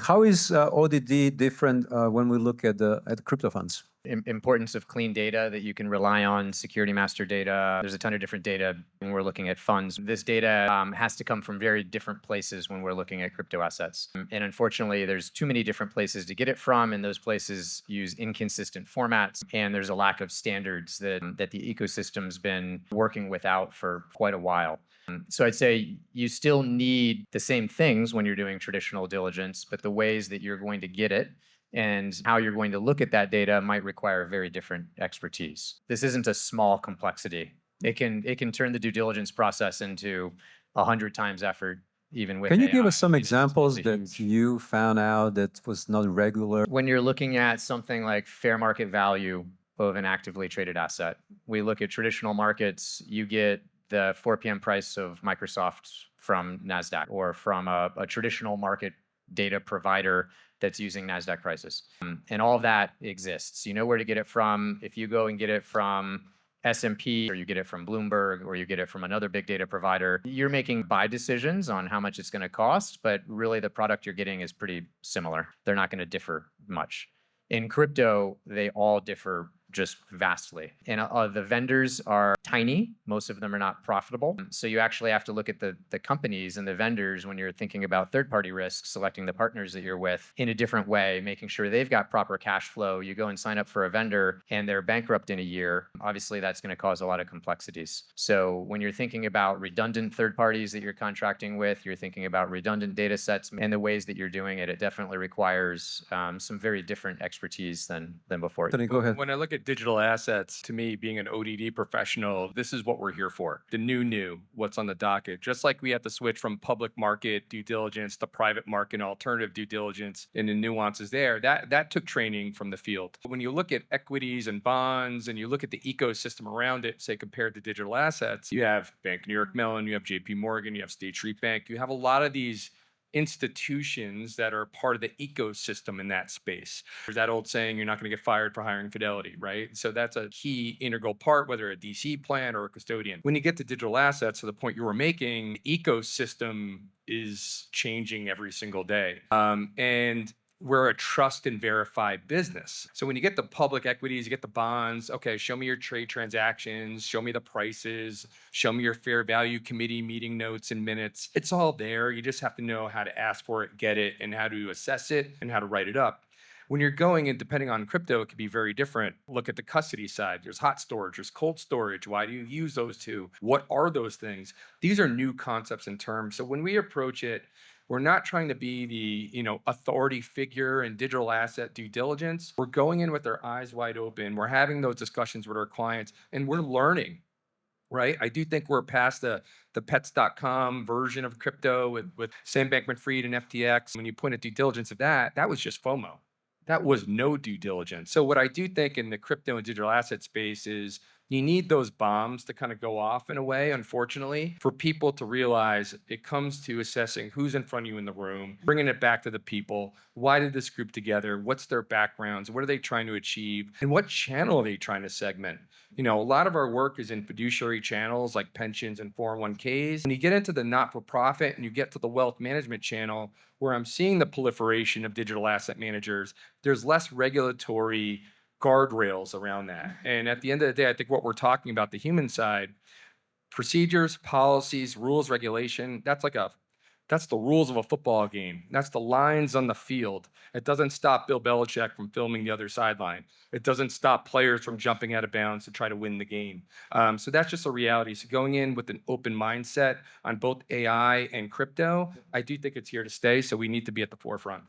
How is ODD different when we look at the crypto funds? Importance of clean data that you can rely on, security master data. There's a ton of different data when we're looking at funds. This data has to come from very different places when we're looking at crypto assets. And unfortunately, there's too many different places to get it from, and those places use inconsistent formats. And there's a lack of standards that the ecosystem's been working without for quite a while. So I'd say you still need the same things when you're doing traditional diligence, but the ways that you're going to get it and how you're going to look at that data might require very different expertise. This isn't a small complexity. It can turn the due diligence process into 100 times effort, even with Can you AI. give us some examples that you found out that was not regular? When you're looking at something like fair market value of an actively traded asset, we look at traditional markets, you get the 4 p.m. price of Microsoft from NASDAQ or from a traditional market data provider that's using NASDAQ prices. And all of that exists. You know where to get it from. If you go and get it from S&P, or you get it from Bloomberg, or you get it from another big data provider, you're making buy decisions on how much it's going to cost, but really the product you're getting is pretty similar. They're not going to differ much. In crypto, they all differ just vastly. And the vendors are tiny. Most of them are not profitable. So you actually have to look at the companies and the vendors when you're thinking about third-party risk, selecting the partners that you're with in a different way, making sure they've got proper cash flow. You go and sign up for a vendor and they're bankrupt in a year. Obviously, that's going to cause a lot of complexities. So when you're thinking about redundant third parties that you're contracting with, you're thinking about redundant data sets and the ways that you're doing it, it definitely requires some very different expertise than before. Anthony, go ahead. When I look at digital assets, to me, being an ODD professional, this is what we're here for. The new, what's on the docket. Just like we have to switch from public market due diligence to private market alternative due diligence and the nuances there, that took training from the field. When you look at equities and bonds and you look at the ecosystem around it, say compared to digital assets, you have Bank of New York Mellon, you have JP Morgan, you have State Street Bank, you have a lot of these institutions that are part of the ecosystem in that space. There's that old saying, you're not going to get fired for hiring fidelity, right? So that's a key integral part, whether a DC plan or a custodian. When you get to digital assets, to the point you were making, the ecosystem is changing every single day. And we're a trust and verify business. So when you get the public equities, you get the bonds, okay, show me your trade transactions, show me the prices, show me your fair value committee meeting notes and minutes. It's all there. You just have to know how to ask for it, get it, and how to assess it and how to write it up. When you're going and depending on crypto, it could be very different. Look at the custody side. There's hot storage, there's cold storage. Why do you use those two? What are those things? These are new concepts and terms. So when we approach it, we're not trying to be the authority figure in digital asset due diligence. We're going in with our eyes wide open. We're having those discussions with our clients and we're learning, right? I do think we're past the pets.com version of crypto with Sam Bankman-Fried and FTX. When you point at due diligence of that was just FOMO. That was no due diligence. So what I do think in the crypto and digital asset space is you need those bombs to kind of go off in a way, unfortunately, for people to realize it comes to assessing who's in front of you in the room, bringing it back to the people. Why did this group together? What's their backgrounds? What are they trying to achieve? And what channel are they trying to segment? A lot of our work is in fiduciary channels like pensions and 401ks. When you get into the not-for-profit and you get to the wealth management channel, where I'm seeing the proliferation of digital asset managers, there's less regulatory guardrails around that. And at the end of the day, I think what we're talking about, the human side, procedures, policies, rules, regulation, that's the rules of a football game. That's the lines on the field. It doesn't stop Bill Belichick from filming the other sideline. It doesn't stop players from jumping out of bounds to try to win the game. So that's just a reality. So going in with an open mindset on both AI and crypto, I do think it's here to stay. So we need to be at the forefront.